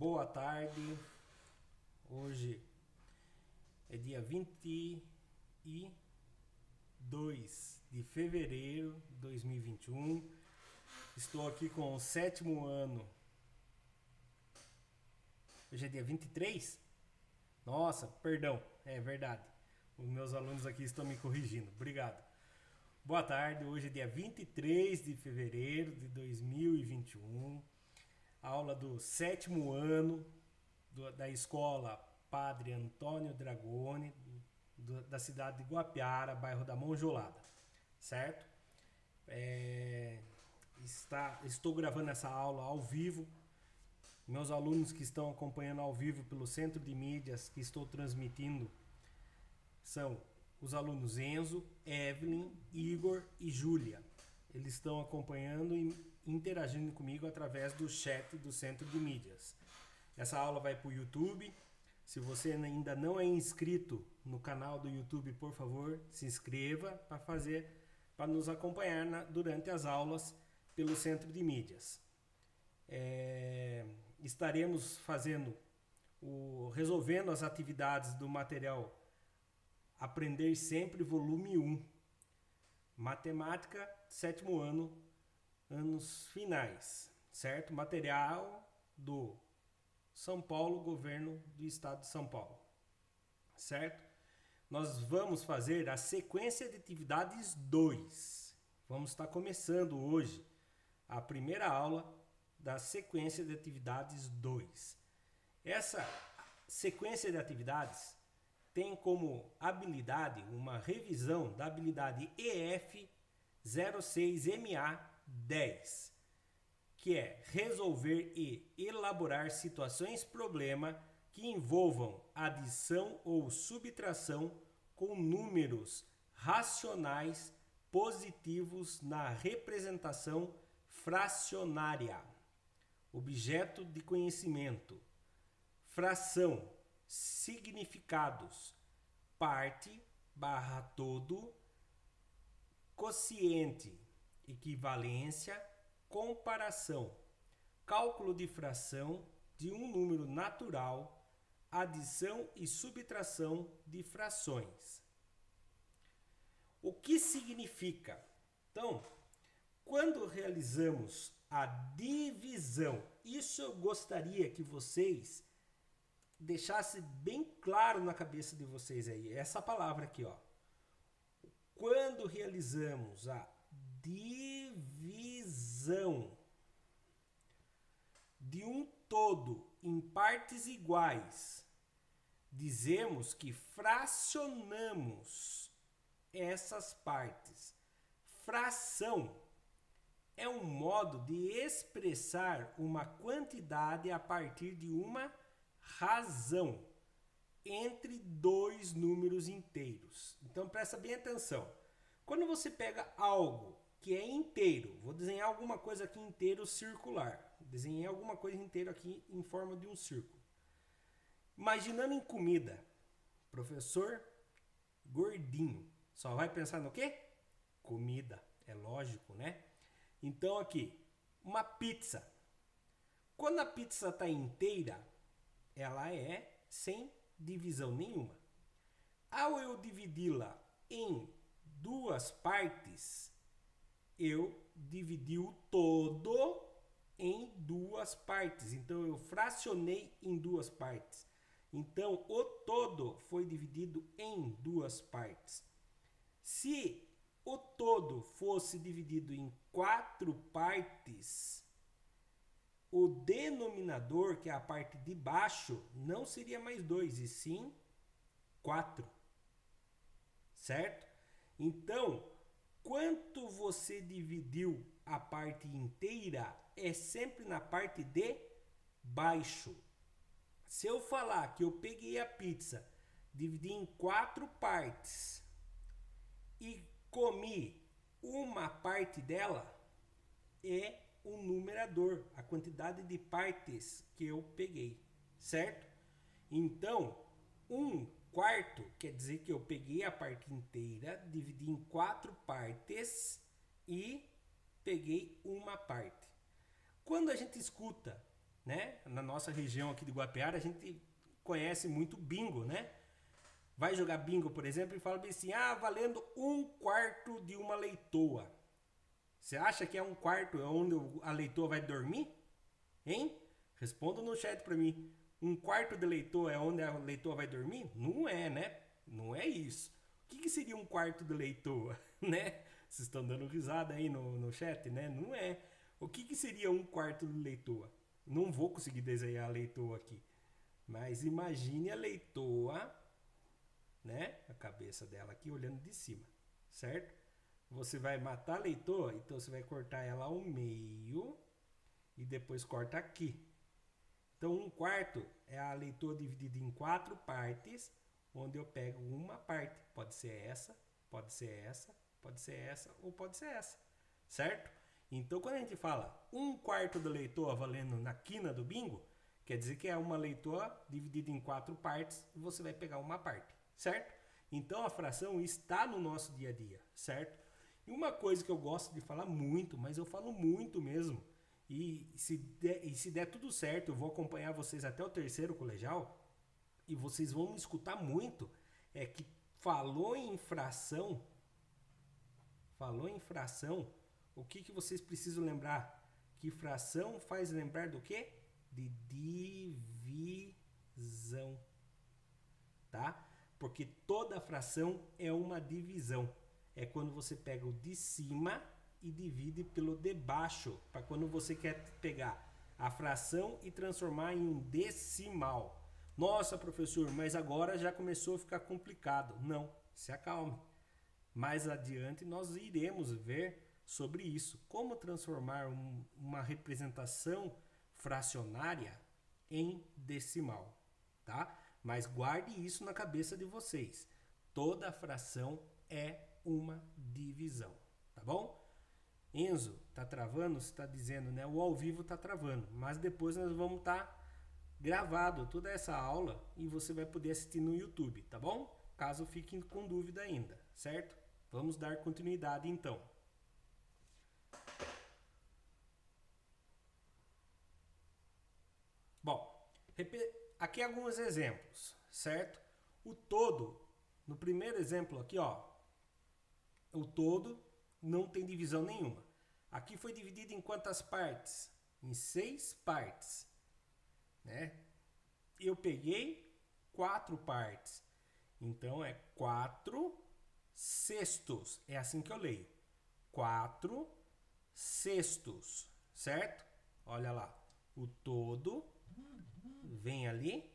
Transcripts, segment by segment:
Boa tarde, hoje é dia 22 de fevereiro de 2021. Estou aqui com o sétimo ano. Hoje é dia 23? Nossa, perdão, é verdade. Os meus alunos aqui estão me corrigindo. Obrigado. Boa tarde, hoje é dia 23 de fevereiro de 2021. Aula do sétimo ano da escola Padre Antônio Dragoni, da cidade de Guapiara, bairro da Monjolada, certo? Estou gravando essa aula ao vivo. Meus alunos que estão acompanhando ao vivo pelo centro de mídias que estou transmitindo são os alunos Enzo, Evelyn, Igor e Júlia. Eles estão acompanhando e interagindo comigo através do chat do centro de mídias. Essa aula vai para o YouTube. Se você ainda não é inscrito no canal do YouTube, por favor, se inscreva para nos acompanhar durante as aulas pelo centro de mídias. Estaremos resolvendo as atividades do material Aprender Sempre, volume 1. Matemática, sétimo ano, anos finais, certo? Material do São Paulo, governo do estado de São Paulo, certo? Nós vamos fazer a sequência de atividades 2. Vamos estar começando hoje a primeira aula da sequência de atividades 2. Essa sequência de atividades tem como habilidade uma revisão da habilidade EF 06MA10, que é resolver e elaborar situações-problema que envolvam adição ou subtração com números racionais positivos na representação fracionária. Objeto de conhecimento: fração, significados, parte / todo, quociente, equivalência, comparação, cálculo de fração de um número natural, adição e subtração de frações. O que significa? Então, quando realizamos a divisão, isso eu gostaria que vocês deixassem bem claro na cabeça de vocês aí, essa palavra aqui, ó. Quando realizamos a divisão de um todo em partes iguais, dizemos que fracionamos essas partes. Fração é um modo de expressar uma quantidade a partir de uma razão entre dois números inteiros. Então presta bem atenção. Quando você pega algo que é inteiro, vou desenhar alguma coisa aqui inteiro circular. Desenhei alguma coisa inteira aqui em forma de um círculo. Imaginando em comida, professor gordinho, só vai pensar no quê? Comida, é lógico, né? Então aqui, uma pizza. Quando a pizza está inteira, ela é sem divisão nenhuma. Ao eu dividi-la em duas partes, eu dividi o todo em duas partes. Então eu fracionei em duas partes. Então o todo foi dividido em duas partes. Se o todo fosse dividido em 4 partes, o denominador, que é a parte de baixo, não seria mais 2, e sim 4. Certo? Então, quanto você dividiu a parte inteira é sempre na parte de baixo. Se eu falar que eu peguei a pizza, dividi em 4 partes e comi uma parte dela, é o numerador, a quantidade de partes que eu peguei, certo? Então, 1/4 quer dizer que eu peguei a parte inteira, dividi em 4 partes e peguei uma parte. Quando a gente escuta né? Na nossa região aqui de Guapiara, a gente conhece muito bingo, né? Vai jogar bingo, por exemplo, e fala bem assim, valendo 1/4 de uma leitoa. Você acha que é 1/4 onde a leitoa vai dormir? Hein? Responda no chat pra mim. 1/4 de leitoa é onde a leitoa vai dormir? Não é, né? Não é isso. O que seria 1/4 de leitoa, né? Vocês estão dando risada aí no chat, né? Não é. O que seria 1/4 de leitoa? Não vou conseguir desenhar a leitoa aqui. Mas imagine a leitoa, né? A cabeça dela aqui olhando de cima, certo? Você vai matar a leitoa, então você vai cortar ela ao meio e depois corta aqui. Então 1/4 é a leitoa dividida em 4 partes, onde eu pego uma parte. Pode ser essa, pode ser essa, pode ser essa ou pode ser essa, certo? Então quando a gente fala 1/4 da leitoa valendo na quina do bingo, quer dizer que é uma leitoa dividida em 4 partes e você vai pegar uma parte, certo? Então a fração está no nosso dia a dia, certo? E uma coisa que eu gosto de falar muito, mas eu falo muito mesmo, e se der tudo certo, eu vou acompanhar vocês até o 3º colegial, e vocês vão me escutar muito, é que falou em fração, o que vocês precisam lembrar? Que fração faz lembrar do quê? De divisão, tá? Porque toda fração é uma divisão. É quando você pega o de cima e divide pelo de baixo, para quando você quer pegar a fração e transformar em um decimal. Nossa, professor, mas agora já começou a ficar complicado. Não, se acalme. Mais adiante nós iremos ver sobre isso, como transformar uma representação fracionária em decimal, tá? Mas guarde isso na cabeça de vocês. Toda fração é uma divisão, tá bom? Enzo, tá travando? Você tá dizendo, né? O ao vivo tá travando, mas depois nós vamos estar gravado toda essa aula e você vai poder assistir no YouTube, tá bom? Caso fiquem com dúvida ainda, certo? Vamos dar continuidade então. Bom, aqui alguns exemplos, certo? O todo, no primeiro exemplo aqui, ó, o todo não tem divisão nenhuma. Aqui foi dividido em quantas partes? Em 6 partes, né? Eu peguei 4 partes, então é 4/6. É assim que eu leio. 4/6, certo? Olha lá, o todo vem ali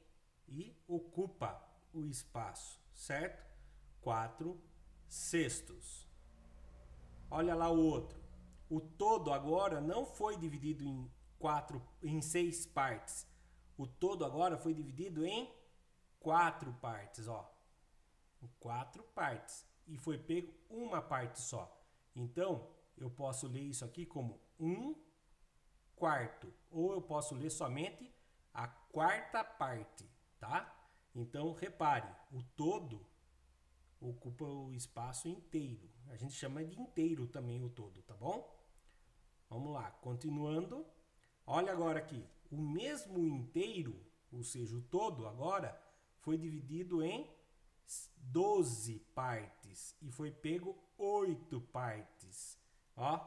e ocupa o espaço, certo? 4/6. Olha lá o outro. O todo agora não foi dividido em 6 partes. O todo agora foi dividido em 4 partes, ó. Em 4 partes. E foi pego uma parte só. Então, eu posso ler isso aqui como 1/4. Ou eu posso ler somente a 4ª parte, tá? Então, repare, o todo ocupa o espaço inteiro. A gente chama de inteiro também o todo, tá bom? Vamos lá, continuando. Olha agora aqui, o mesmo inteiro, ou seja, o todo agora, foi dividido em 12 partes e foi pego 8 partes. Ó,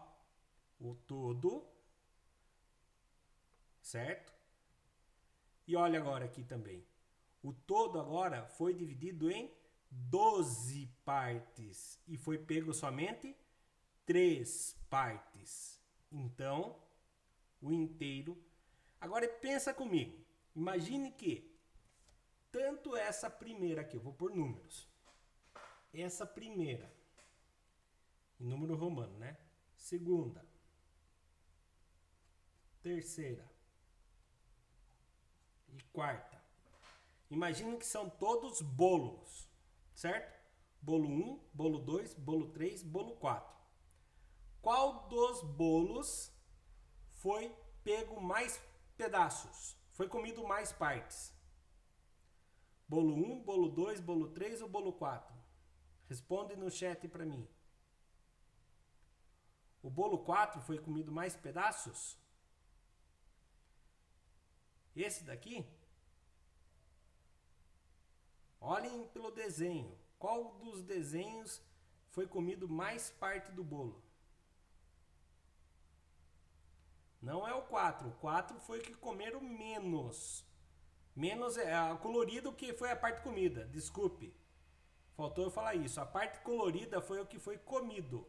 o todo, certo? E olha agora aqui também. O todo agora foi dividido em 12 partes e foi pego somente 3 partes. Então, o inteiro. Agora pensa comigo. Imagine que tanto essa primeira aqui, eu vou por números. Essa primeira, em número romano, né? Segunda, terceira e quarta. Imagine que são todos bolos, certo? Bolo 1, bolo 2, bolo 3, bolo 4. Qual dos bolos foi pego mais pedaços? Foi comido mais partes? Bolo 1, bolo 2, bolo 3 ou bolo 4? Responde no chat para mim. O bolo 4 foi comido mais pedaços? Esse daqui, olhem pelo desenho. Qual dos desenhos foi comido mais parte do bolo? Não é o 4. O 4 foi o que comeram menos. Menos é colorido, que foi a parte comida. Desculpe. Faltou eu falar isso. A parte colorida foi o que foi comido.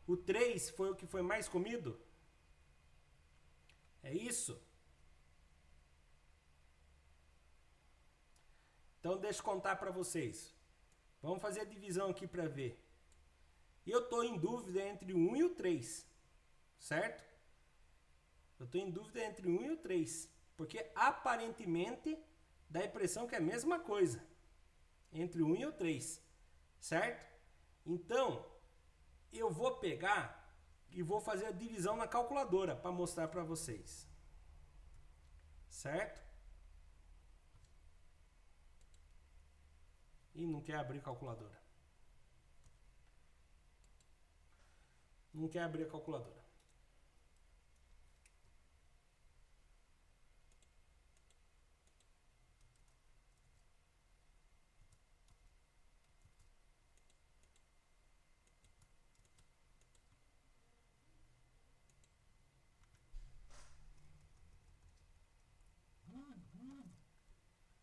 O 3 foi o que foi mais comido? É isso? Então deixa eu contar para vocês. Vamos fazer a divisão aqui para ver. E eu estou em dúvida entre o 1 e o 3. Certo? Eu estou em dúvida entre o 1 e o 3. Porque aparentemente dá a impressão que é a mesma coisa. Entre o 1 e o 3. Certo? Então, eu vou pegar e vou fazer a divisão na calculadora para mostrar para vocês. Certo? E não quer abrir a calculadora. Não quer abrir a calculadora.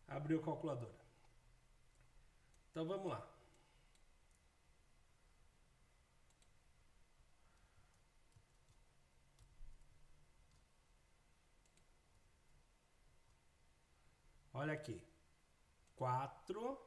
Abriu a calculadora. Então vamos lá. Olha aqui. 4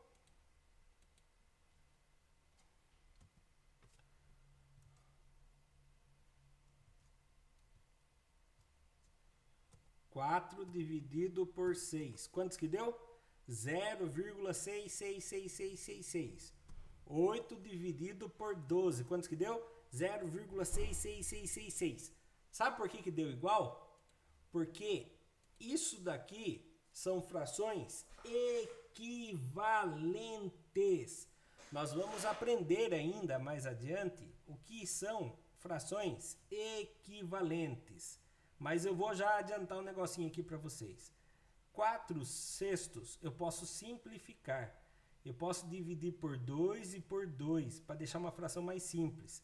dividido por 6. Quantos que deu? 0,66666. 8 dividido por 12. Quantos que deu? 0,66666. Sabe por que deu igual? Porque isso daqui são frações equivalentes. Nós vamos aprender ainda mais adiante o que são frações equivalentes. Mas eu vou já adiantar um negocinho aqui para vocês. 4/6 eu posso simplificar. Eu posso dividir por 2 e por 2 para deixar uma fração mais simples.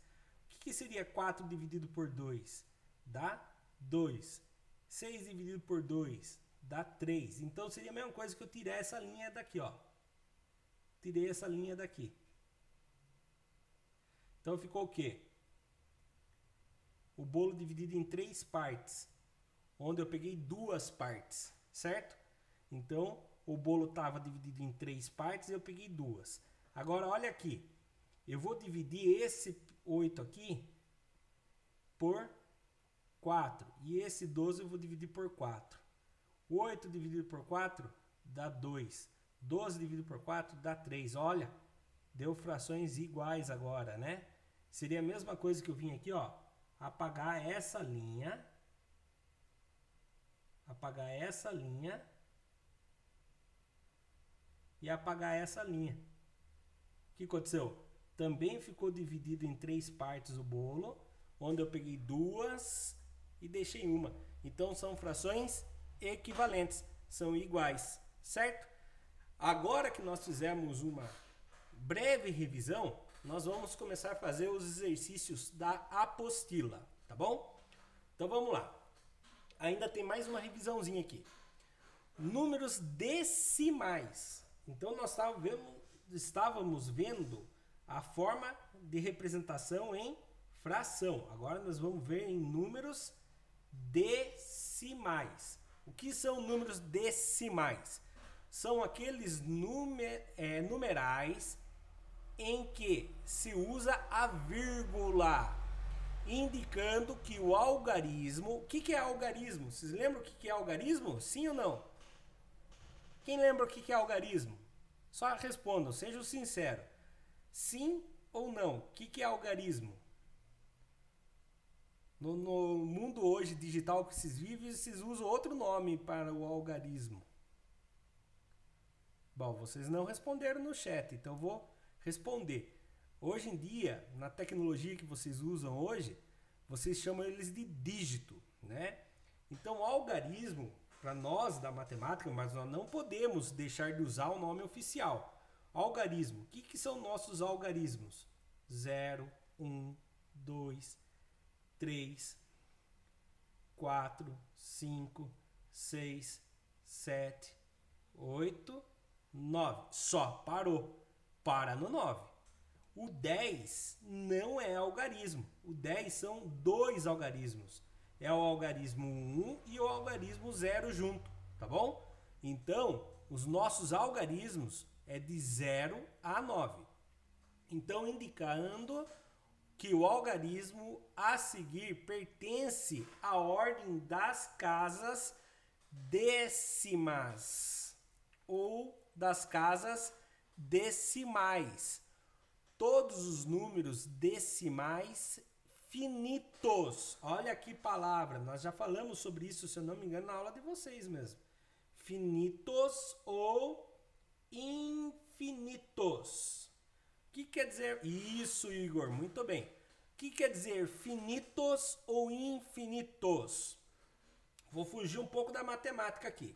O que seria 4 dividido por 2? Dá 2. 6 dividido por 2 dá 3. Então seria a mesma coisa que eu tirar essa linha daqui, ó. Tirei essa linha daqui. Então ficou o quê? O bolo dividido em 3 partes, onde eu peguei 2 partes, certo? Então, o bolo estava dividido em 3 partes e eu peguei 2. Agora, olha aqui. Eu vou dividir esse 8 aqui por 4. E esse 12 eu vou dividir por 4. 8 dividido por 4 dá 2. 12 dividido por 4 dá 3. Olha, deu frações iguais agora, né? Seria a mesma coisa que eu vim aqui, ó. Apagar essa linha. Apagar essa linha. E apagar essa linha. O que aconteceu? Também ficou dividido em 3 partes o bolo, onde eu peguei 2 e deixei uma. Então são frações equivalentes, são iguais, certo? Agora que nós fizemos uma breve revisão, nós vamos começar a fazer os exercícios da apostila, tá bom? Então vamos lá. Ainda tem mais uma revisãozinha aqui. Números decimais. Então nós estávamos vendo a forma de representação em fração. Agora nós vamos ver em números decimais. O que são números decimais? São aqueles numerais em que se usa a vírgula, indicando que o algarismo... O que é algarismo? Vocês lembram o que é algarismo? Sim ou não? Quem lembra o que é algarismo? Só respondam, sejam sinceros. Sim ou não? O que é algarismo? No mundo hoje digital que vocês vivem, vocês usam outro nome para o algarismo. Bom, vocês não responderam no chat, então eu vou responder. Hoje em dia, na tecnologia que vocês usam hoje, vocês chamam eles de dígito, né? Então, o algarismo para nós da matemática, mas nós não podemos deixar de usar o nome oficial. Algarismo. O que são nossos algarismos? 0, 1, 2, 3, 4, 5, 6, 7, 8, 9. Só parou. Para no 9. O 10 não é algarismo. O 10 são dois algarismos. É o algarismo 1 e o algarismo 0 junto, tá bom? Então, os nossos algarismos é de 0 a 9. Então, indicando que o algarismo a seguir pertence à ordem das casas décimas ou das casas decimais. Todos os números decimais finitos. Olha que palavra, nós já falamos sobre isso, se eu não me engano, na aula de vocês mesmo. Finitos ou infinitos. O que quer dizer? Isso, Igor, muito bem. O que quer dizer finitos ou infinitos? Vou fugir um pouco da matemática aqui.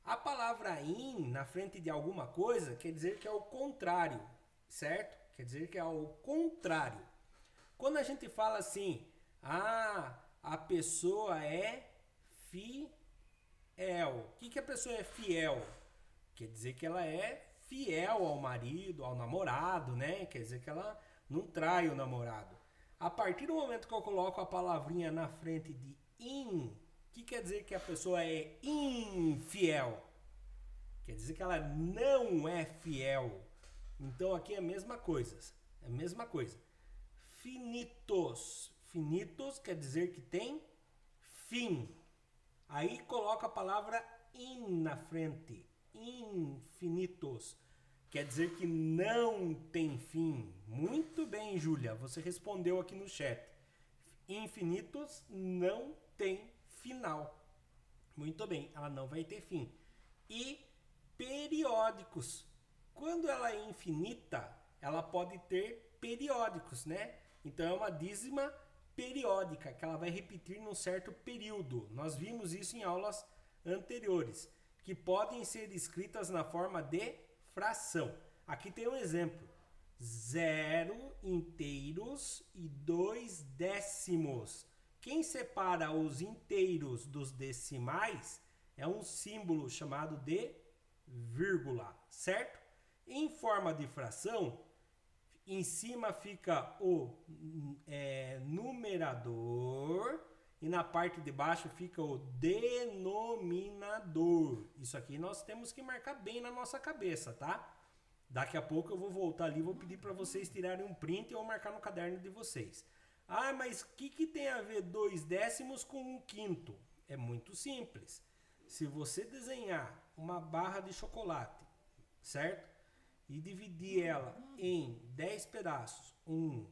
A palavra in na frente de alguma coisa quer dizer que é o contrário, certo? Quer dizer que é o contrário. Quando a gente fala assim, a pessoa é fiel. O que a pessoa é fiel? Quer dizer que ela é fiel ao marido, ao namorado, né? Quer dizer que ela não trai o namorado. A partir do momento que eu coloco a palavrinha na frente de in, o que quer dizer que a pessoa é infiel? Quer dizer que ela não é fiel. Então aqui é a mesma coisa. É a mesma coisa. Finitos. Finitos quer dizer que tem fim. Aí coloca a palavra in na frente. Infinitos. Quer dizer que não tem fim. Muito bem, Júlia. Você respondeu aqui no chat. Infinitos não tem final. Muito bem, ela não vai ter fim. E periódicos. Quando ela é infinita, ela pode ter periódicos, né? Então é uma dízima periódica, que ela vai repetir num certo período. Nós vimos isso em aulas anteriores, que podem ser escritas na forma de fração. Aqui tem um exemplo. 0 inteiros e 2 décimos. Quem separa os inteiros dos decimais é um símbolo chamado de vírgula, certo? Em forma de fração, em cima fica o numerador e na parte de baixo fica o denominador. Isso aqui nós temos que marcar bem na nossa cabeça, tá? Daqui a pouco eu vou voltar ali e vou pedir para vocês tirarem um print ou marcar no caderno de vocês. Ah, mas o que tem a ver 2 décimos com 1 quinto? É muito simples. Se você desenhar uma barra de chocolate, certo? E dividir ela em 10 pedaços. 1,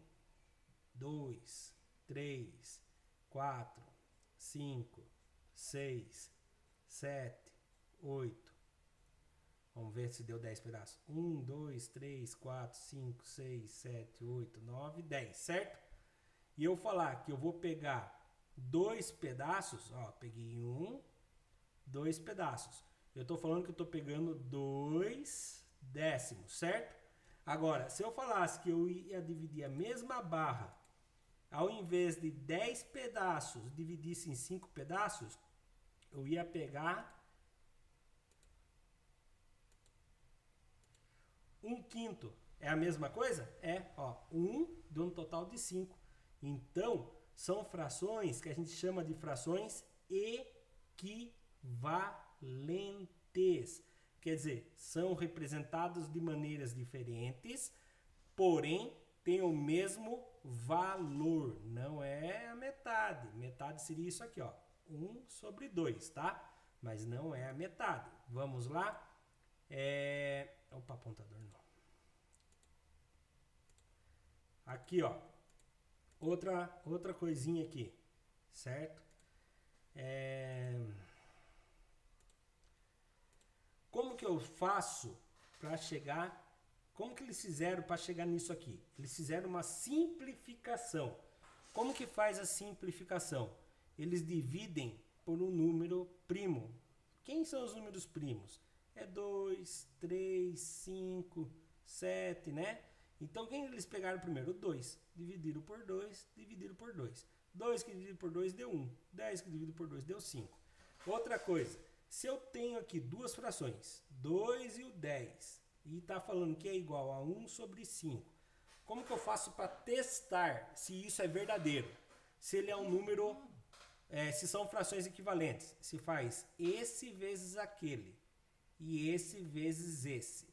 2, 3, 4, 5, 6, 7, 8. Vamos ver se deu 10 pedaços. 1, 2, 3, 4, 5, 6, 7, 8, 9, 10, certo? E eu falar que eu vou pegar 2 pedaços, ó, peguei 1, 2 pedaços. Eu estou falando que eu estou pegando 2 décimos, certo? Agora, se eu falasse que eu ia dividir a mesma barra, ao invés de 10 pedaços, dividisse em 5 pedaços, eu ia pegar 1 quinto. É a mesma coisa? É, ó, 1 de um total de 5. Então, são frações que a gente chama de frações equivalentes. Quer dizer, são representados de maneiras diferentes, porém tem o mesmo valor. Não é a metade. Metade seria isso aqui, ó, 1 sobre 2, tá? Mas não é a metade. Vamos lá? Opa, apontador não. Aqui, ó, outra coisinha aqui, certo? Como que eu faço para chegar? Como que eles fizeram para chegar nisso aqui? Eles fizeram uma simplificação. Como que faz a simplificação? Eles dividem por um número primo. Quem são os números primos? É 2, 3, 5, 7, né? Então, quem eles pegaram primeiro? 2. Dividiram por 2, dividiram por 2. 2 que dividido por 2 deu 1. 10 que dividido por 2 deu 5. Outra coisa, se eu tenho aqui duas frações, 2 e o 10, e está falando que é igual a 1 sobre 5, como que eu faço para testar se isso é verdadeiro? Se ele é um número, se são frações equivalentes. Se faz esse vezes aquele e esse vezes esse.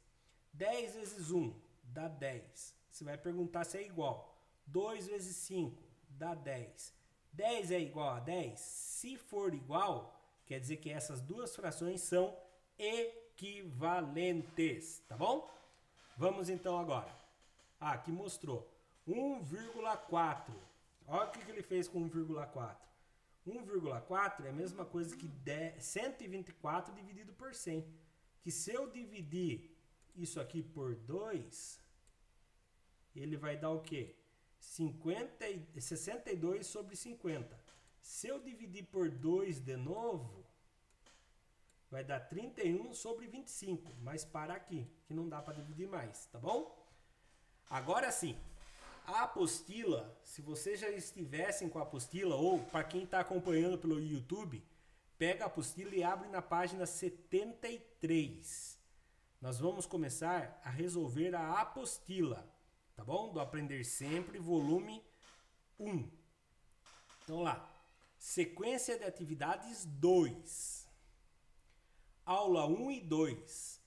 10 vezes 1 dá 10. Você vai perguntar se é igual. 2 vezes 5 dá 10. 10 é igual a 10? Se for igual, quer dizer que essas duas frações são equivalentes, tá bom? Vamos então agora. Aqui mostrou 1,4. Olha o que ele fez com 1,4. 1,4 é a mesma coisa que 124 dividido por 100. Que se eu dividir isso aqui por 2, ele vai dar o quê? 62 sobre 50. Se eu dividir por 2 de novo, vai dar 31 sobre 25. Mas para aqui, que não dá para dividir mais, tá bom? Agora sim, a apostila, se vocês já estivessem com a apostila, ou para quem está acompanhando pelo YouTube, pega a apostila e abre na página 73. Nós vamos começar a resolver a apostila, tá bom? Do Aprender Sempre, volume 1. Então lá, sequência de atividades 2. Aula 1 e 2.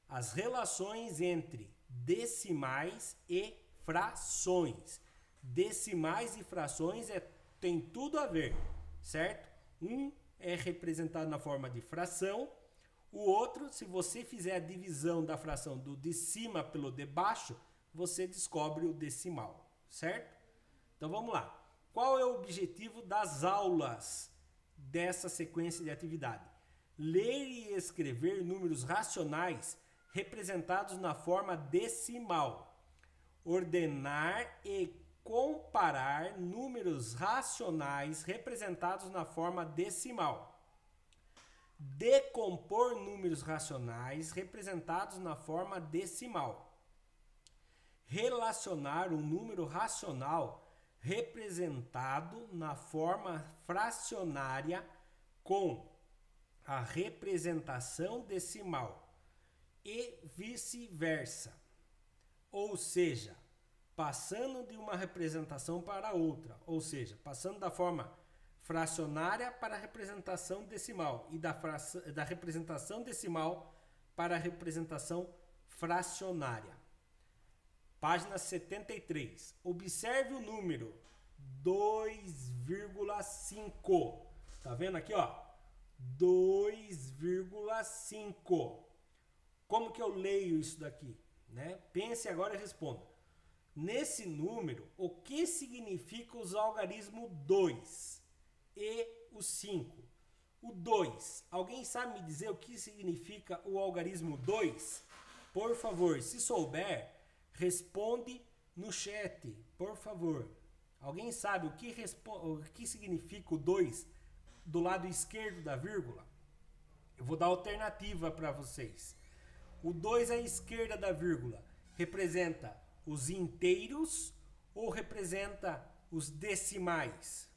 As relações entre decimais e frações. Decimais e frações tem tudo a ver, certo? Um é representado na forma de fração. O outro, se você fizer a divisão da fração do de cima pelo de baixo, você descobre o decimal, certo? Então vamos lá. Qual é o objetivo das aulas dessa sequência de atividade? Ler e escrever números racionais representados na forma decimal. Ordenar e comparar números racionais representados na forma decimal. Decompor números racionais representados na forma decimal. Relacionar um número racional representado na forma fracionária com a representação decimal e vice-versa. Ou seja, passando de uma representação para outra, ou seja, passando da forma fracionária para a representação decimal e da representação decimal para a representação fracionária. Página 73. Observe o número 2,5. Tá vendo aqui, ó? 2,5. Como que eu leio isso daqui? Né? Pense agora e responda. Nesse número, o que significa os algarismos 2 e o 5? O 2, alguém sabe me dizer o que significa o algarismo 2? Por favor, se souber, responde no chat, por favor. Alguém sabe o que significa o 2 do lado esquerdo da vírgula? Eu vou dar alternativa para vocês. O 2 à esquerda da vírgula representa os inteiros ou representa os decimais?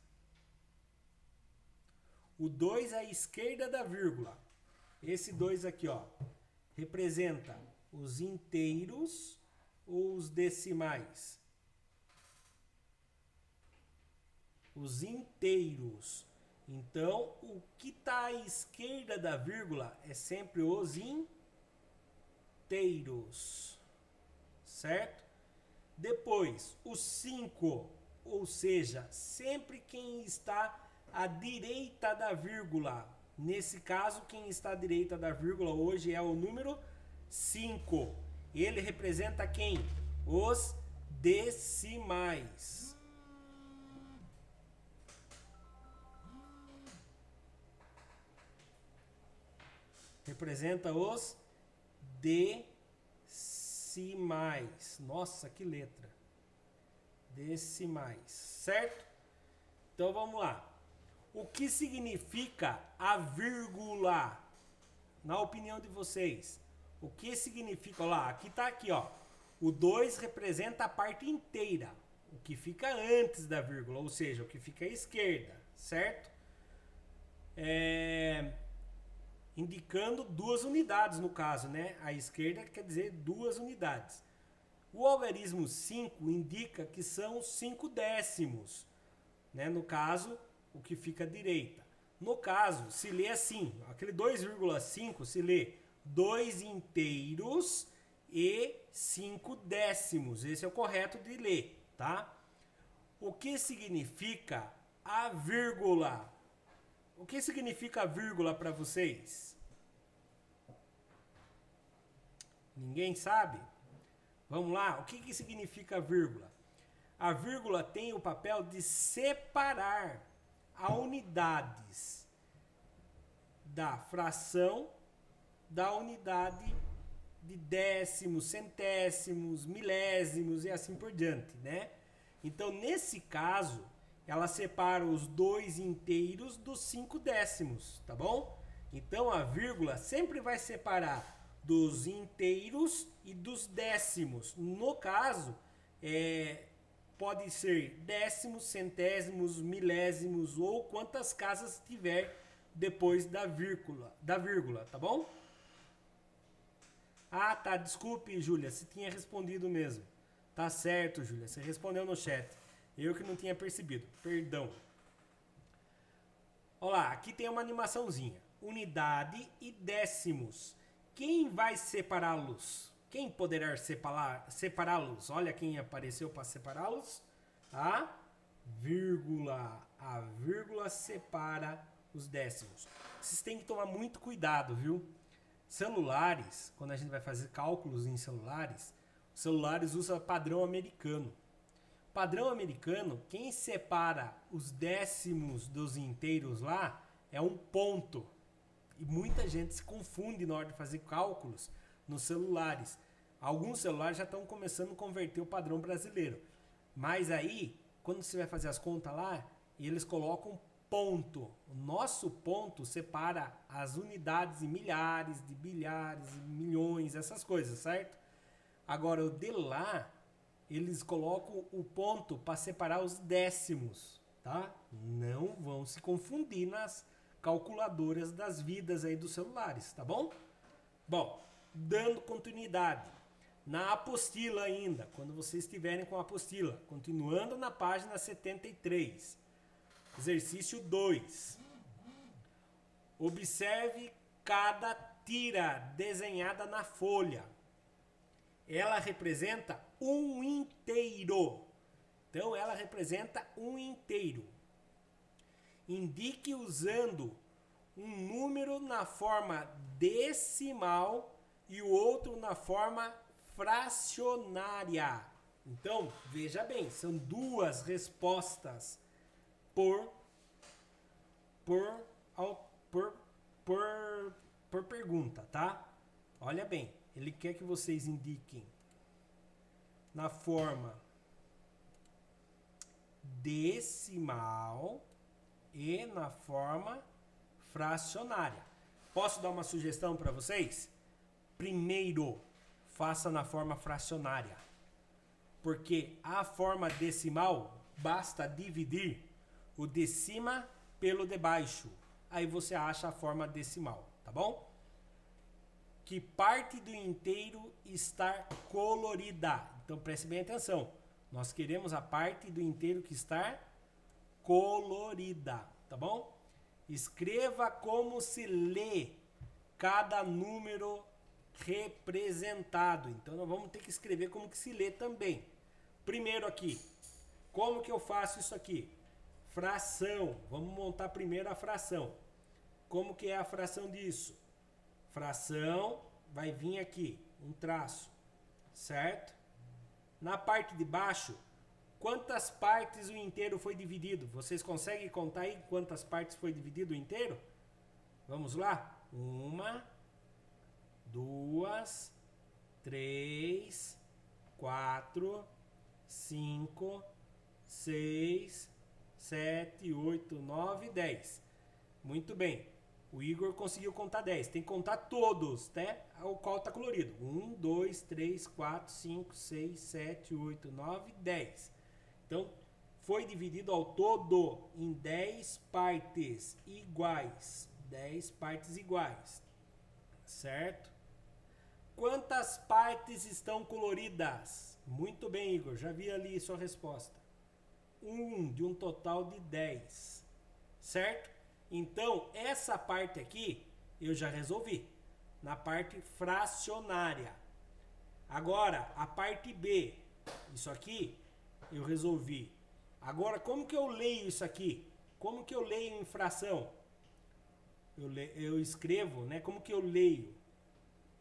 O 2 à esquerda da vírgula, esse 2 aqui, ó, representa os inteiros ou os decimais? Os inteiros. Então, o que está à esquerda da vírgula é sempre os inteiros, certo? Depois, o 5, ou seja, sempre quem está à direita da vírgula. Nesse caso, quem está à direita da vírgula hoje é o número 5. Ele representa quem? Os decimais. Representa os decimais. Nossa, que letra. Decimais, certo? Então vamos lá. O que significa a vírgula? Na opinião de vocês, o que significa? Olha lá, aqui tá aqui, ó. O 2 representa a parte inteira, o que fica antes da vírgula, ou seja, o que fica à esquerda, certo? Indicando 2 unidades no caso, né? A esquerda quer dizer 2 unidades. O algarismo 5 indica que são 5 décimos, né? No caso, o que fica à direita. No caso, se lê assim, aquele 2,5 se lê 2 inteiros e 5 décimos. Esse é o correto de ler, tá? O que significa a vírgula? O que significa a vírgula para vocês? Ninguém sabe? Vamos lá, o que significa a vírgula? A vírgula tem o papel de separar a unidades da fração da unidade de décimos, centésimos, milésimos e assim por diante, né? Então, nesse caso, ela separa os 2 inteiros dos 5 décimos, tá bom? Então, a vírgula sempre vai separar dos inteiros e dos décimos. No caso, pode ser décimos, centésimos, milésimos ou quantas casas tiver depois da vírgula, tá bom? Ah, tá, desculpe, Júlia, você tinha respondido mesmo. Tá certo, Júlia, você respondeu no chat. Eu que não tinha percebido, perdão. Olha lá, aqui tem uma animaçãozinha. Unidade e décimos. Quem vai separá-los? Quem poderá separá-los? Olha quem apareceu para separá-los. A vírgula. A vírgula separa os décimos. Vocês têm que tomar muito cuidado, viu? Celulares, quando a gente vai fazer cálculos em celulares, os celulares usam padrão americano. Padrão americano, quem separa os décimos dos inteiros lá é um ponto. E muita gente se confunde na hora de fazer cálculos nos celulares. Alguns celulares já estão começando a converter o padrão brasileiro. Mas aí, quando você vai fazer as contas lá, eles colocam ponto. O nosso ponto separa as unidades em milhares, de bilhares, milhões, essas coisas, certo? Agora, o de lá, eles colocam o ponto para separar os décimos, tá? Não vão se confundir nas calculadoras das vidas aí dos celulares, tá bom? Bom, dando continuidade. Na apostila ainda, quando vocês estiverem com a apostila, continuando na página 73. Exercício 2. Observe cada tira desenhada na folha. Ela representa um inteiro. Então, ela representa um inteiro. Indique usando um número na forma decimal e o outro na forma fracionária. Então, veja bem, são 2 respostas por pergunta, tá? Olha bem, ele quer que vocês indiquem na forma decimal e na forma fracionária. Posso dar uma sugestão para vocês? Primeiro, faça na forma fracionária. Porque a forma decimal, basta dividir o de cima pelo de baixo. Aí você acha a forma decimal, tá bom? Que parte do inteiro está colorida. Então preste bem atenção. Nós queremos a parte do inteiro que está colorida, tá bom? Escreva como se lê cada número representado. Então nós vamos ter que escrever como que se lê também. Primeiro aqui, como que eu faço isso aqui? Fração. Vamos montar primeiro a fração. Como que é a fração disso? Fração vai vir aqui, um traço, certo? Na parte de baixo, quantas partes o inteiro foi dividido? Vocês conseguem contar aí quantas partes foi dividido o inteiro? Vamos lá? 1, 2, 3, 4, 5, 6, 7, 8, 9, 10. Muito bem. O Igor conseguiu contar 10. Tem que contar todos, até o qual está colorido. 1, 2, 3, 4, 5, 6, 7, 8, 9, 10. Então, foi dividido ao todo em 10 partes iguais. 10 partes iguais. Certo? Quantas partes estão coloridas? Muito bem, Igor. Já vi ali sua resposta. 1 de um total de 10. Certo? Então, essa parte aqui eu já resolvi. Na parte fracionária. Agora, a parte B. Isso aqui eu resolvi. Agora, como que eu leio isso aqui? Como que eu leio em fração? Eu escrevo, né? Como que eu leio?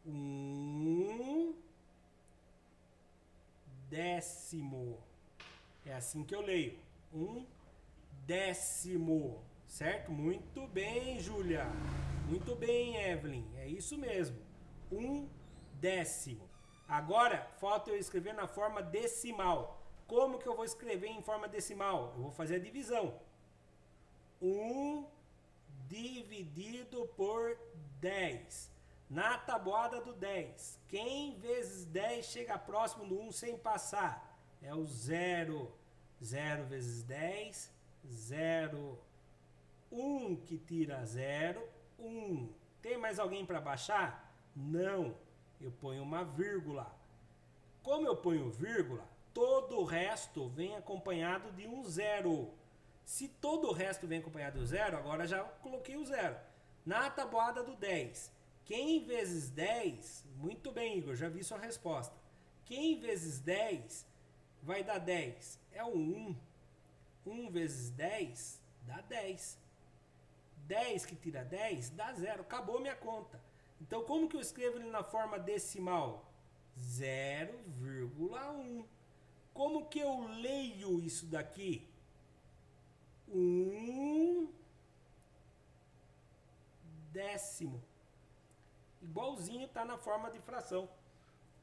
1 décimo. É assim que eu leio. 1 décimo. Certo? Muito bem, Júlia. Muito bem, Evelyn. É isso mesmo. 1 décimo. Agora, falta eu escrever na forma decimal. Como que eu vou escrever em forma decimal? Eu vou fazer a divisão. 1 dividido por 10. Na tabuada do 10. Quem vezes 10 chega próximo do 1 sem passar? É o 0. 0 vezes 10, 0. 1 que tira 0, 1. Tem mais alguém para baixar? Não. Eu ponho uma vírgula. Como eu ponho vírgula, todo o resto vem acompanhado de um 0. Se todo o resto vem acompanhado do 0, agora já coloquei o 0. Na tabuada do 10, quem vezes 10? Muito bem, Igor, já vi sua resposta. Quem vezes 10 vai dar 10? É o 1. 1 vezes 10 dá 10. 10 que tira 10 dá 0. Acabou minha conta. Então, como que eu escrevo ele na forma decimal? 0,1. Como que eu leio isso daqui? 1 décimo. Igualzinho está na forma de fração.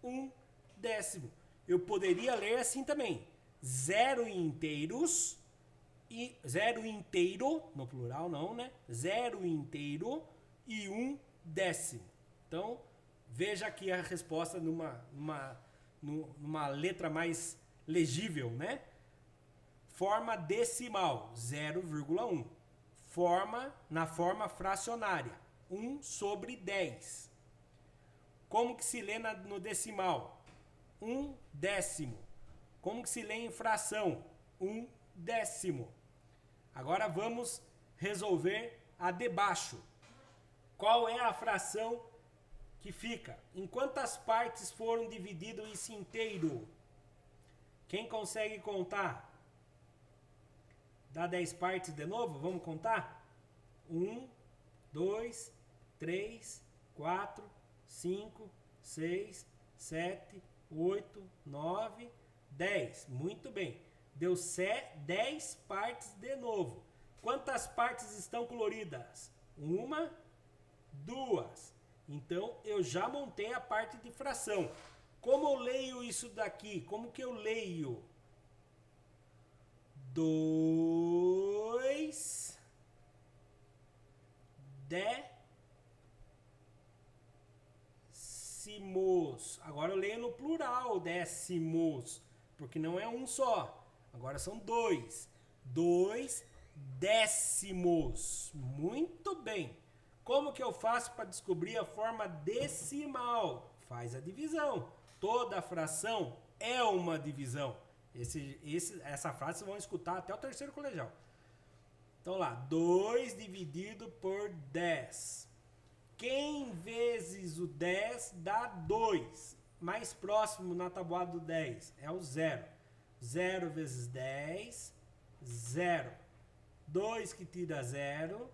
1 décimo. Eu poderia ler assim também. 0 inteiros. E 0 inteiro, no plural não, né? 0 inteiro e 1 décimo. Então, veja aqui a resposta numa letra mais legível, né? Forma decimal, 0,1. Na forma fracionária, 1 sobre 10. Como que se lê no decimal? 1 décimo. Como que se lê em fração? 1 décimo. Agora vamos resolver a de baixo. Qual é a fração que fica? Em quantas partes foram dividido esse inteiro? Quem consegue contar? Dá 10 partes de novo? Vamos contar? 1, 2, 3, 4, 5, 6, 7, 8, 9, 10. Muito bem. Deu 10 partes de novo. Quantas partes estão coloridas? 1, 2. Então, eu já montei a parte de fração. Como eu leio isso daqui? Como que eu leio? 2 décimos. Agora eu leio no plural, décimos. Porque não é um só. Agora são 2. 2 décimos. Muito bem. Como que eu faço para descobrir a forma decimal? Faz a divisão. Toda fração é uma divisão. Essa frase vocês vão escutar até o terceiro colegial. Então lá, 2 dividido por 10. Quem vezes o 10 dá 2? Mais próximo na tabuada do 10 é o 0. 0 vezes 10, 0. 2 que tira 0,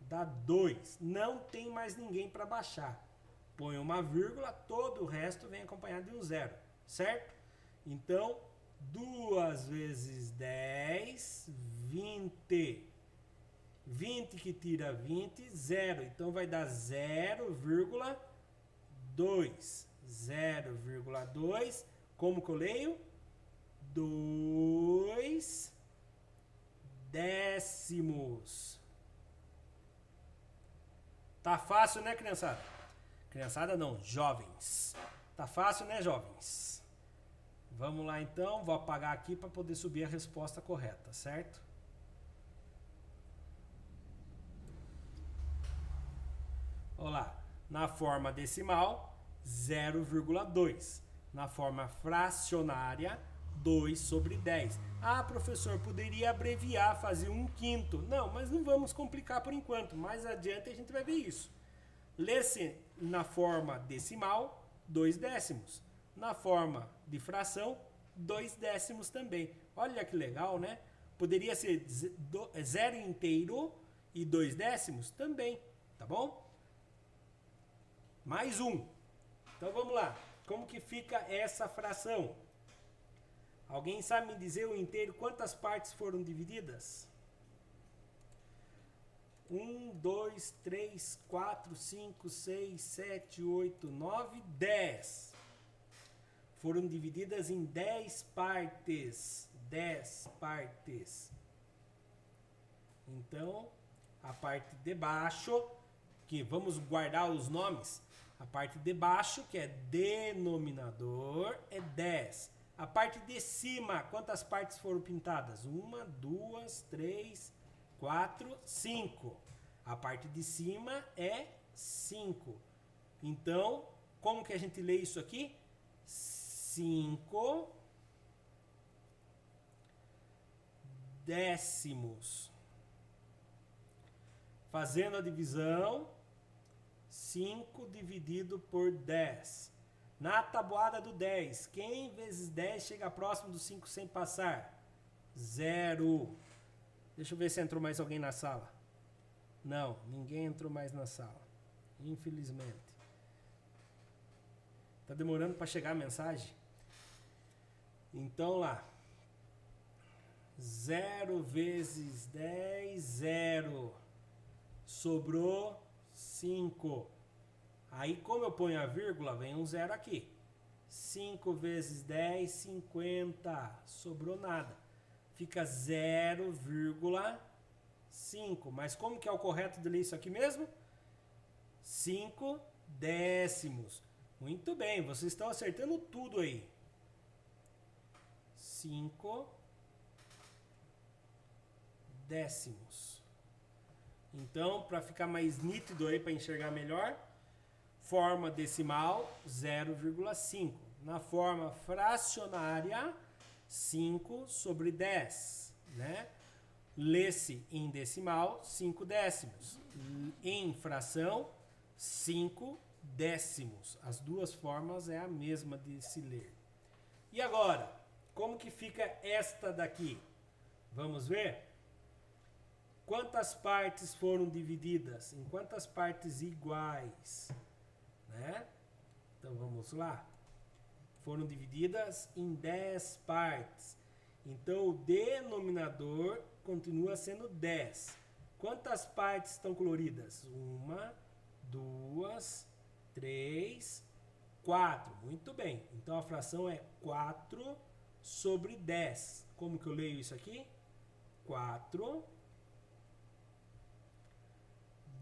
dá 2. Não tem mais ninguém para baixar. Põe uma vírgula, todo o resto vem acompanhado de um 0, certo? Então, 2 vezes 10, 20. 20 que tira 20, 0. Então, vai dar 0,2. 0,2. Como que eu leio? 2 décimos. Tá fácil, né, criançada? Criançada não, jovens. Tá fácil, né, jovens? Vamos lá então, vou apagar aqui para poder subir a resposta correta, certo? Olha lá, na forma decimal, 0,2. Na forma fracionária, 2 sobre 10. Ah, professor, poderia abreviar, fazer 1/5. Não, mas não vamos complicar por enquanto. Mais adiante a gente vai ver isso. Lê-se na forma decimal, 2 décimos. Na forma de fração, 2 décimos também. Olha que legal, né? Poderia ser 0 inteiro e 2 décimos também, tá bom? Mais um. Então vamos lá. Como que fica essa fração? Alguém sabe me dizer o inteiro quantas partes foram divididas? 1, 2, 3, 4, 5, 6, 7, 8, 9, 10. Foram divididas em 10 partes. 10 partes. Então, a parte de baixo, que vamos guardar os nomes. A parte de baixo, que é denominador, é 10. A parte de cima, quantas partes foram pintadas? 1, 2, 3, 4, 5. A parte de cima é 5. Então, como que a gente lê isso aqui? 5 décimos. Fazendo a divisão, 5 dividido por 10. Na tabuada do 10, quem vezes 10 chega próximo do 5 sem passar? 0. Deixa eu ver se entrou mais alguém na sala. Não, ninguém entrou mais na sala. Infelizmente. Tá demorando para chegar a mensagem? Então lá. 0 vezes 10, 0. Sobrou 5. Aí, como eu ponho a vírgula, vem um 0 aqui. 5 vezes 10, 50. Sobrou nada. Fica 0,5. Mas como que é o correto de ler isso aqui mesmo? 5 décimos. Muito bem, vocês estão acertando tudo aí. 5 décimos. Então, para ficar mais nítido aí, para enxergar melhor, forma decimal 0,5. Na forma fracionária, 5 sobre 10, né? Lê-se em decimal 5 décimos. Em fração, 5 décimos. As duas formas é a mesma de se ler. E agora, como que fica esta daqui? Vamos ver? Quantas partes foram divididas? Em quantas partes iguais? Né? Então vamos lá. Foram divididas em 10 partes. Então o denominador continua sendo 10. Quantas partes estão coloridas? 1, 2, 3, 4. Muito bem. Então a fração é 4 sobre 10. Como que eu leio isso aqui? 4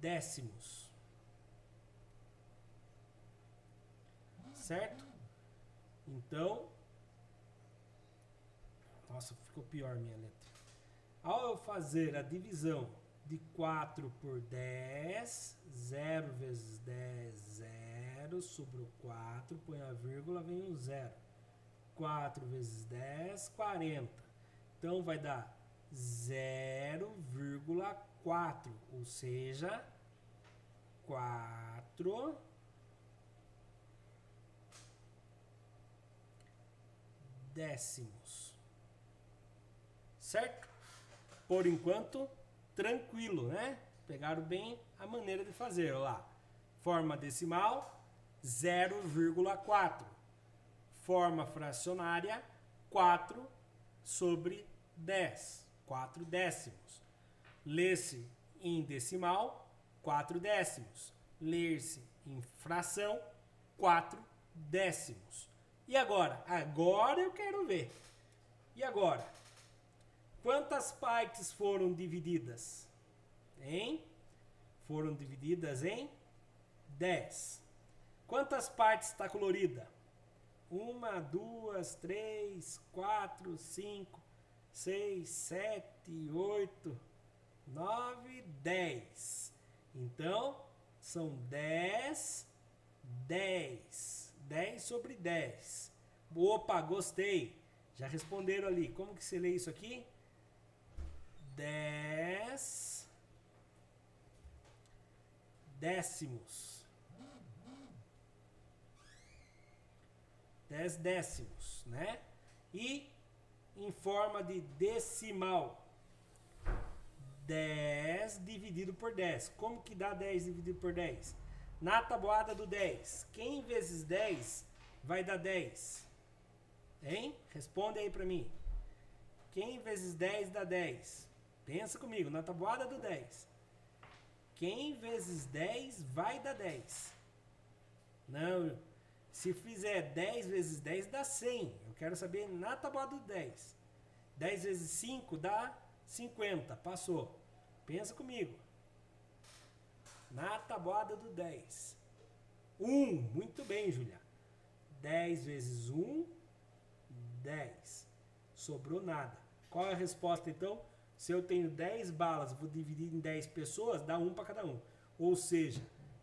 décimos. Certo? Então, nossa, ficou pior minha letra. Ao eu fazer a divisão de 4 por 10, 0 vezes 10, 0, sobrou 4, põe a vírgula, vem um 0. 4 vezes 10, 40. Então, vai dar 0,4, ou seja, 4 décimos. Certo? Por enquanto, tranquilo, né? Pegaram bem a maneira de fazer. Olha lá. Forma decimal, 0,4. Forma fracionária, 4 sobre 10. 4 décimos. Lê-se em decimal, 4 décimos. Ler-se em fração, 4 décimos. E agora? Agora eu quero ver. E agora? Quantas partes foram divididas? Foram divididas em 10. Quantas partes está colorida? 1, 2, 3, 4, 5, 6, 7, 8, 9, 10. Então, são 10, 10. 10 sobre 10. Opa, gostei. Já responderam ali. Como que se lê isso aqui? 10 décimos. 10 décimos, né? E em forma de decimal. 10 dividido por 10. Como que dá 10 dividido por 10? Na tabuada do 10, quem vezes 10 vai dar 10? Responde aí pra mim. Quem vezes 10 dá 10? Pensa comigo, na tabuada do 10. Quem vezes 10 vai dar 10? Não, se fizer 10 vezes 10 dá 100. Eu quero saber na tabuada do 10. 10 vezes 5 dá 50. Passou. Pensa comigo. Na tabuada do 10. 1. Muito bem, Julia. 10 vezes 1, 10. Sobrou nada. Qual é a resposta, então? Se eu tenho 10 balas, vou dividir em 10 pessoas, dá 1 para cada um. Ou seja,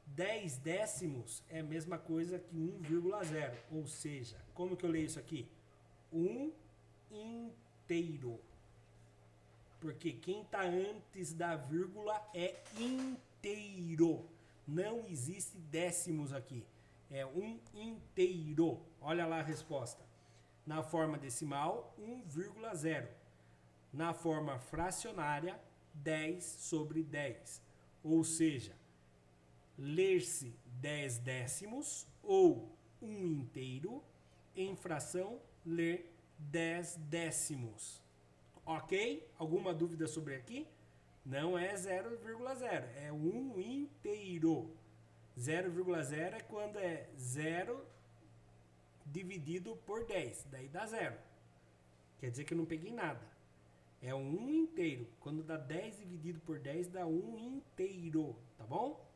10 décimos é a mesma coisa que 1,0. Ou seja, como que eu leio isso aqui? 1 inteiro. Porque quem está antes da vírgula é inteiro. Não existe décimos aqui. É 1 inteiro. Olha lá a resposta. Na forma decimal, 1,0. Na forma fracionária, 10 sobre 10. Ou seja, ler-se 10 décimos ou 1 inteiro. Em fração, ler 10 décimos. Ok? Alguma dúvida sobre aqui? Não é 0,0, é 1 inteiro. 0,0 é quando é 0 dividido por 10, daí dá 0. Quer dizer que eu não peguei nada. É 1 inteiro. Quando dá 10 dividido por 10, dá 1 inteiro, tá bom?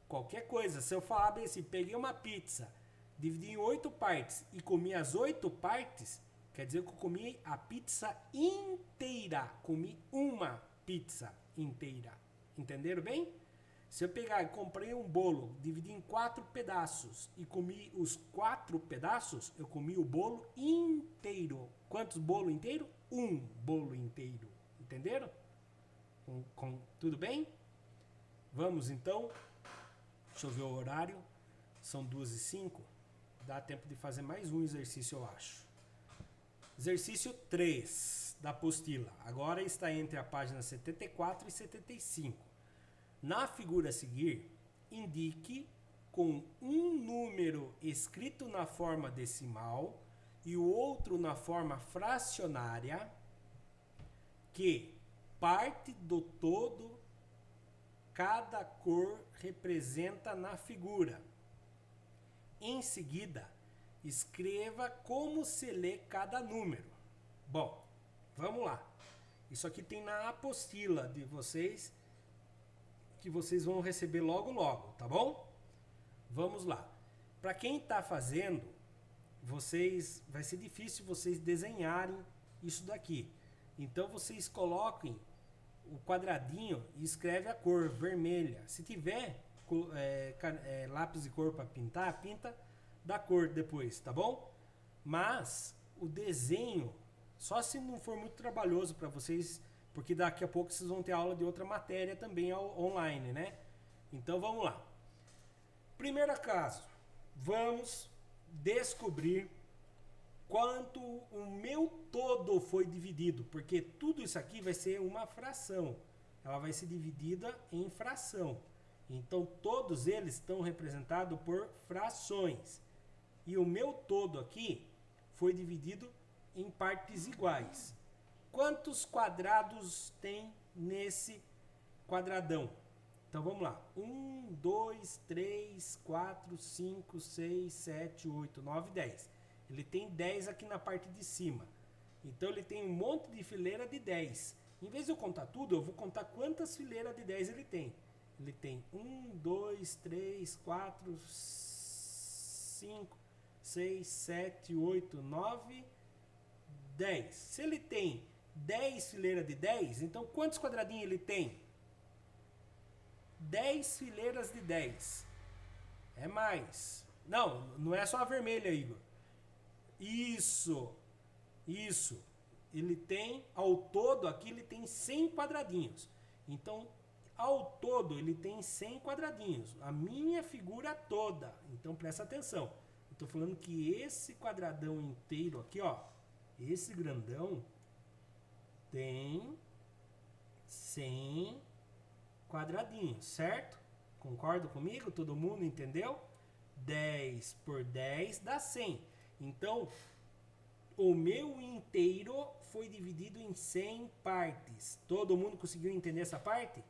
Qualquer coisa, se eu falar bem assim, peguei uma pizza, dividi em 8 partes e comi as 8 partes, quer dizer que eu comi a pizza inteira. Comi uma pizza inteira. Entenderam bem? Se eu pegar e comprei um bolo, dividi em 4 pedaços e comi os 4 pedaços, eu comi o bolo inteiro. Quantos bolos inteiro? Um bolo inteiro. Entenderam? Tudo bem? Vamos então. Deixa eu ver o horário. São 2h05. Dá tempo de fazer mais um exercício, eu acho. Exercício 3 da apostila. Agora está entre a página 74 e 75. Na figura a seguir, indique com um número escrito na forma decimal e o outro na forma fracionária que parte do todo cada cor representa na figura. Em seguida, escreva como se lê cada número. Bom, vamos lá. Isso aqui tem na apostila de vocês, que vocês vão receber logo logo, tá bom? Vamos lá. Para quem está fazendo, vai ser difícil vocês desenharem isso daqui. Então vocês coloquem o quadradinho e escreve a cor vermelha. Se tiver lápis de cor para pintar, pinta da cor depois, tá bom? Mas o desenho, só se não for muito trabalhoso para vocês, porque daqui a pouco vocês vão ter aula de outra matéria também online, né? Então vamos lá. Primeiro caso, vamos descobrir quanto o meu todo foi dividido, porque tudo isso aqui vai ser uma fração. Ela vai ser dividida em fração. Então todos eles estão representados por frações. E o meu todo aqui foi dividido em partes iguais. Quantos quadrados tem nesse quadradão? Então vamos lá. 1, 2, 3, 4, 5, 6, 7, 8, 9, 10. Ele tem 10 aqui na parte de cima. Então ele tem um monte de fileira de 10. Em vez de eu contar tudo, eu vou contar quantas fileiras de 10 ele tem. Ele tem 1, 2, 3, 4, 5, 6, 7, 8, 9, 10. Se ele tem 10 fileiras de 10, então quantos quadradinhos ele tem? 10 fileiras de 10. É mais. Não, não é só a vermelha, Igor. Isso. Ele tem, ao todo, aqui ele tem 100 quadradinhos. Então, ao todo, ele tem 100 quadradinhos. A minha figura toda. Então, presta atenção. Estou falando que esse quadradão inteiro aqui, ó. Esse grandão tem 100 quadradinhos, certo? Concorda comigo? Todo mundo entendeu? 10 por 10 dá 100. Então, o meu inteiro foi dividido em 100 partes. Todo mundo conseguiu entender essa parte?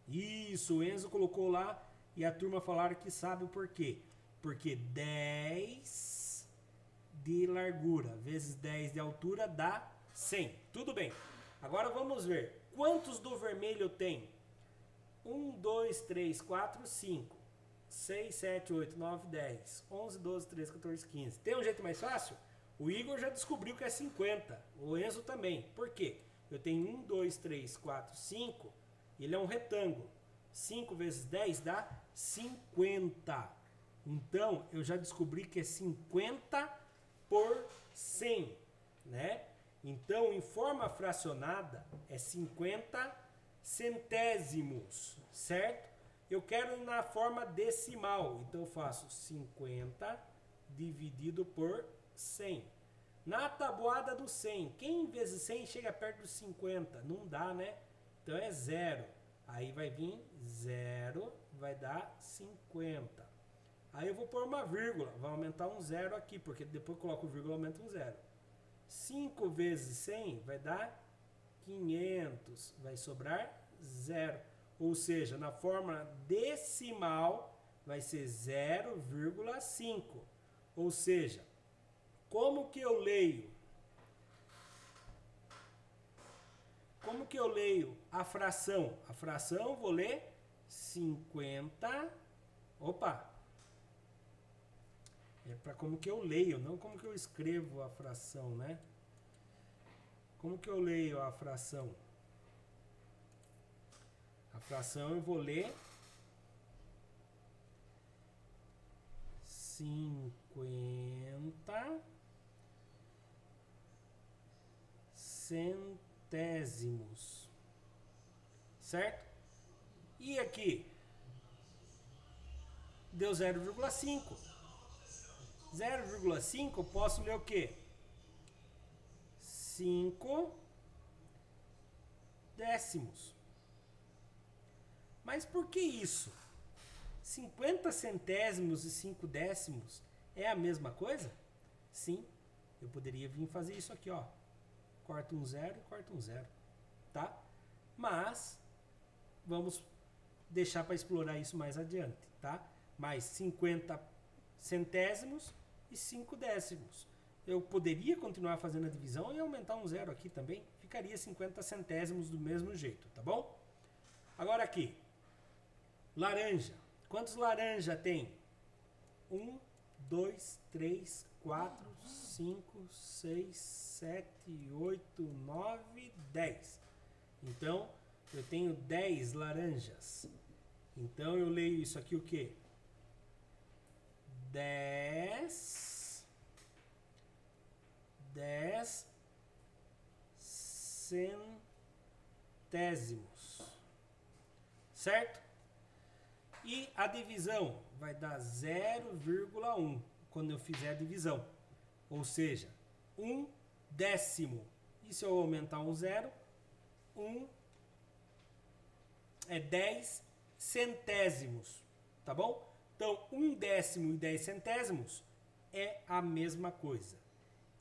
Isso, o Enzo colocou lá e a turma falaram que sabe o porquê. Porque 10 de largura vezes 10 de altura dá 100. Tudo bem. Agora vamos ver. Quantos do vermelho tem? 1, 2, 3, 4, 5. 6, 7, 8, 9, 10, 11, 12, 13, 14, 15. Tem um jeito mais fácil? O Igor já descobriu que é 50. O Enzo também. Por quê? Eu tenho 1, 2, 3, 4, 5. Ele é um retângulo. 5 vezes 10 dá 50. Então, eu já descobri que é 50 por 100. Né? Então, em forma fracionada, é 50 centésimos. Certo? Eu quero ir na forma decimal, então eu faço 50 dividido por 100. Na tabuada do 100, quem vezes 100 chega perto dos 50? Não dá, né? Então é 0. Aí vai vir 0, vai dar 50. Aí eu vou pôr uma vírgula, vai aumentar um 0 aqui, porque depois eu coloco vírgula e aumenta um 0. 5 vezes 100 vai dar 500, vai sobrar 0. Ou seja, na forma decimal vai ser 0,5. Ou seja, como que eu leio? Como que eu leio a fração? A fração eu vou ler 50. Opa! É para como que eu leio, não como que eu escrevo a fração, né? Como que eu leio a fração? A fração eu vou ler 50 centésimos. Certo? E aqui? Deu 0,5. 0,5 eu posso ler o quê? 5 décimos. Mas por que isso? 50 centésimos e 5 décimos é a mesma coisa? Sim, eu poderia vir fazer isso aqui, ó. Corta um 0 e corta um 0, tá? Mas vamos deixar para explorar isso mais adiante, tá? Mais 50 centésimos e 5 décimos. Eu poderia continuar fazendo a divisão e aumentar um 0 aqui também. Ficaria 50 centésimos do mesmo jeito, tá bom? Agora aqui. Laranja. Quantos laranja tem? 1, 2, 3, 4, 5, 6, 7, 8, 9, 10. Então, eu tenho 10 laranjas. Então, eu leio isso aqui o quê? 10 centésimos. Certo? E a divisão vai dar 0,1 quando eu fizer a divisão. Ou seja, 1 décimo. E se eu aumentar um 0, 10 centésimos. Tá bom? Então, 1 décimo e 10 centésimos é a mesma coisa.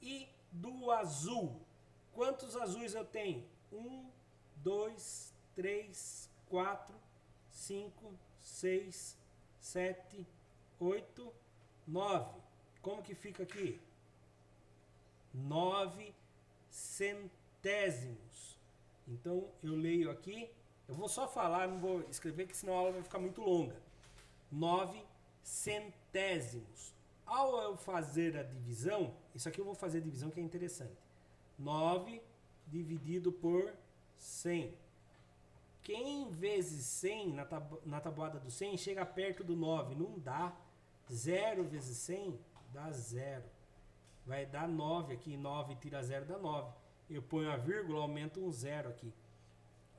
E do azul, quantos azuis eu tenho? 1, 2, 3, 4, 5, 6, 7, 8, 9. Como que fica aqui? 9 centésimos. Então eu leio aqui, eu vou só falar, não vou escrever, que senão a aula vai ficar muito longa. 9 centésimos. Ao eu fazer a divisão, isso aqui eu vou fazer a divisão que é interessante. 9 dividido por 100. Quem vezes 100 na tabuada do 100 chega perto do 9? Não dá. 0 vezes 100 dá 0. Vai dar 9 aqui. 9 tira 0 dá 9. Eu ponho a vírgula, aumento um 0 aqui.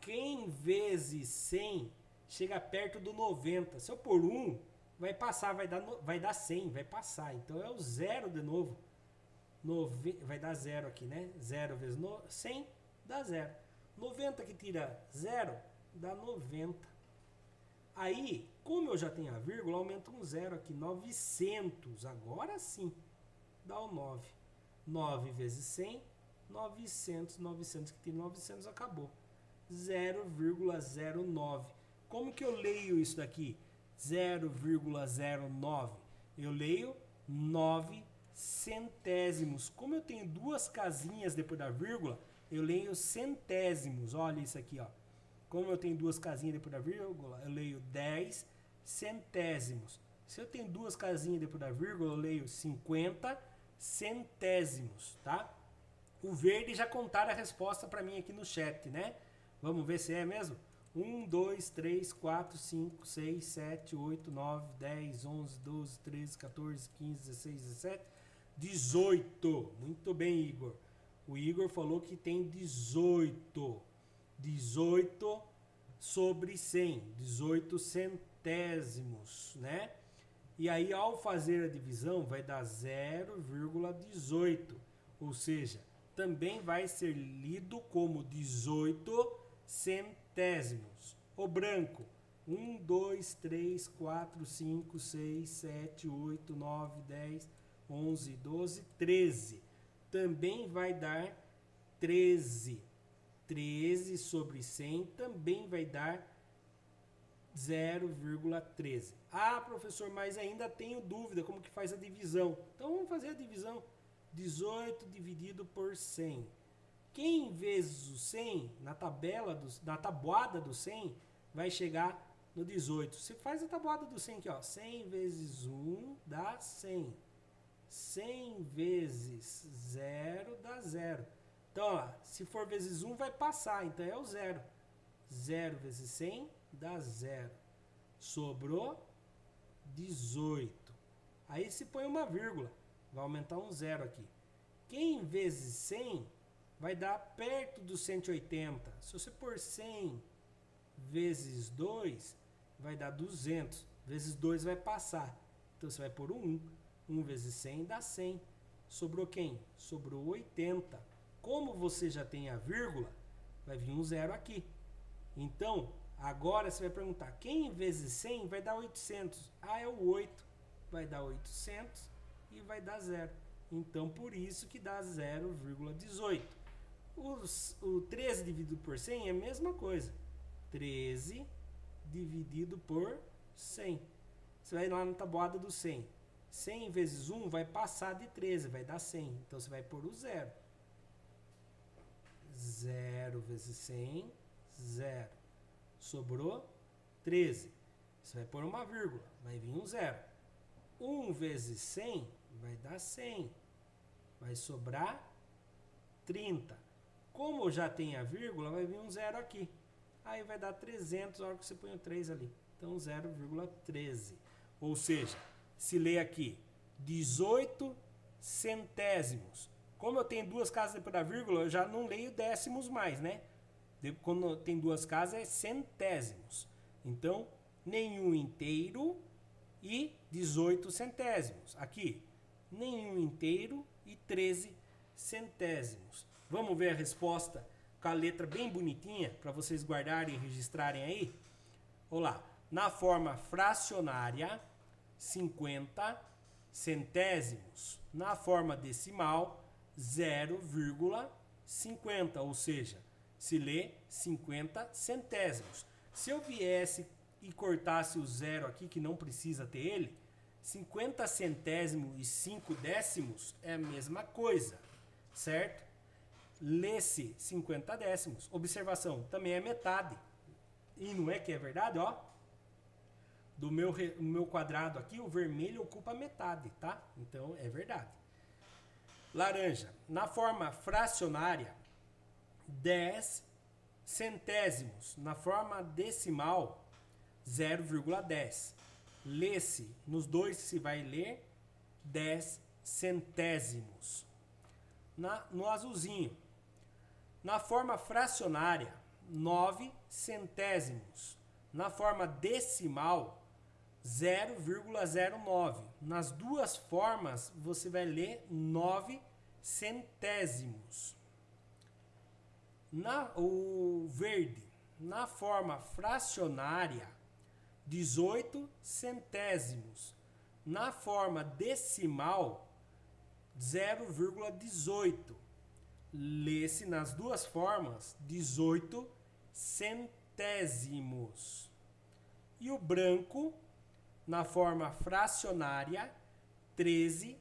Quem vezes 100 chega perto do 90? Se eu pôr 1, vai passar, vai dar 100, vai passar. Então é o 0 de novo. Vai dar 0 aqui, né? 0 vezes 100 dá 0. 90 que tira 0 dá 90. Aí, como eu já tenho a vírgula, aumento um 0 aqui. 900. Agora sim dá o 9. 9 vezes 100, 900. 900 que tira 900 acabou. 0,09. Como que eu leio isso daqui? 0,09. Eu leio 9 centésimos. Como eu tenho duas casinhas depois da vírgula, eu leio centésimos. Olha isso aqui, ó. Como eu tenho duas casinhas depois da vírgula, eu leio 10 centésimos. Se eu tenho duas casinhas depois da vírgula, eu leio 50 centésimos, tá? O verde já contaram a resposta para mim aqui no chat, né? Vamos ver se é mesmo? 1, 2, 3, 4, 5, 6, 7, 8, 9, 10, 11, 12, 13, 14, 15, 16, 17, 18. Muito bem, Igor. O Igor falou que tem 18. 18 sobre 100. 18 centésimos, né? E aí, ao fazer a divisão, vai dar 0,18. Ou seja, também vai ser lido como 18 centésimos. O branco, 1, 2, 3, 4, 5, 6, 7, 8, 9, 10, 11, 12, 13. Também vai dar 13. 13 sobre 100 também vai dar 0,13. Ah, professor, mas ainda tenho dúvida como que faz a divisão. Então vamos fazer a divisão. 18 dividido por 100. Quem vezes o 100 na tabuada do 100 vai chegar no 18. Você faz a tabuada do 100 aqui, ó. 100 vezes 1 dá 100. 100 vezes 0 dá 0. Então, ó, se for vezes 1 vai passar, então é o 0. 0 vezes 100 dá 0. Sobrou 18. Aí se põe uma vírgula, vai aumentar um 0 aqui. Quem vezes 100 vai dar perto dos 180. Se você pôr 100 vezes 2, vai dar 200. Vezes 2 vai passar. Então você vai pôr 1. 1 vezes 100 dá 100. Sobrou quem? Sobrou 80. Como você já tem a vírgula, vai vir um 0 aqui. Então, agora você vai perguntar, quem vezes 100 vai dar 800? Ah, é o 8. Vai dar 800 e vai dar 0. Então, por isso que dá 0,18. O 13 dividido por 100 é a mesma coisa. 13 dividido por 100. Você vai lá na tabuada do 100. 100 vezes 1 vai passar de 13, vai dar 100. Então, você vai pôr o 0. 0 vezes 100, 0. Sobrou 13. Você vai pôr uma vírgula, vai vir um 0. 1 vezes 100 vai dar 100. Vai sobrar 30. Como já tem a vírgula, vai vir um 0 aqui. Aí vai dar 300 na hora que você põe o 3 ali. Então 0,13. Ou seja, se lê aqui 18 centésimos. Como eu tenho duas casas depois da vírgula, eu já não leio décimos mais, né? Quando tem duas casas é centésimos. Então, nenhum inteiro e 18 centésimos. Aqui, nenhum inteiro e 13 centésimos. Vamos ver a resposta com a letra bem bonitinha, para vocês guardarem e registrarem aí? Olá, na forma fracionária, 50 centésimos. Na forma decimal, 0,50, ou seja, se lê 50 centésimos. Se eu viesse e cortasse o 0 aqui, que não precisa ter ele, 50 centésimos e 5 décimos é a mesma coisa. certo? Lê-se 50 décimos. Observação, também é metade. E não é que é verdade, ó? Do meu quadrado aqui, o vermelho ocupa metade, tá? Então, é verdade. Laranja. Na forma fracionária, 10 centésimos. Na forma decimal, 0,10. Lê-se, nos dois se vai ler, 10 centésimos. No azulzinho. Na forma fracionária, 9 centésimos. Na forma decimal, 0,09. Nas duas formas, você vai ler 9 centésimos. O verde, na forma fracionária, 18 centésimos. Na forma decimal, 0,18. Lê-se nas duas formas 18 centésimos. E o branco, na forma fracionária, 13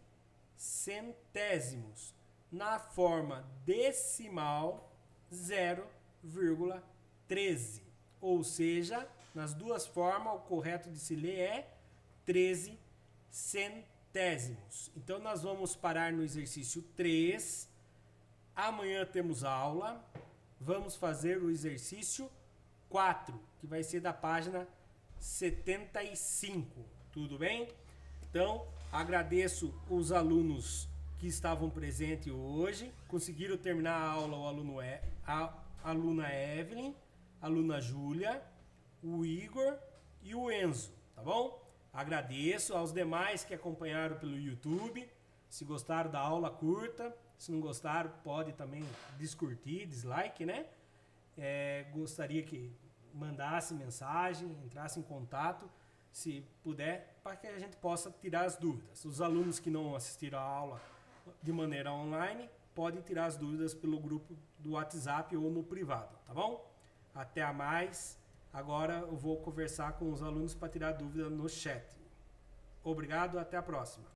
centésimos. Na forma decimal, 0,13. Ou seja, nas duas formas, o correto de se ler é 13 centésimos. Então, nós vamos parar no exercício 3. Amanhã temos aula. Vamos fazer o exercício 4, que vai ser da página 75. Tudo bem? Então, agradeço os alunos que estavam presentes hoje. Conseguiram terminar a aula a aluna Evelyn, a aluna Júlia, o Igor e o Enzo, tá bom? Agradeço aos demais que acompanharam pelo YouTube. Se gostaram da aula, curta. Se não gostaram, pode também descurtir, dislike, né? Gostaria que mandasse mensagem, entrasse em contato, se puder, para que a gente possa tirar as dúvidas. Os alunos que não assistiram a aula de maneira online, podem tirar as dúvidas pelo grupo do WhatsApp ou no privado, tá bom? Até mais. Agora eu vou conversar com os alunos para tirar dúvida no chat. Obrigado, até a próxima.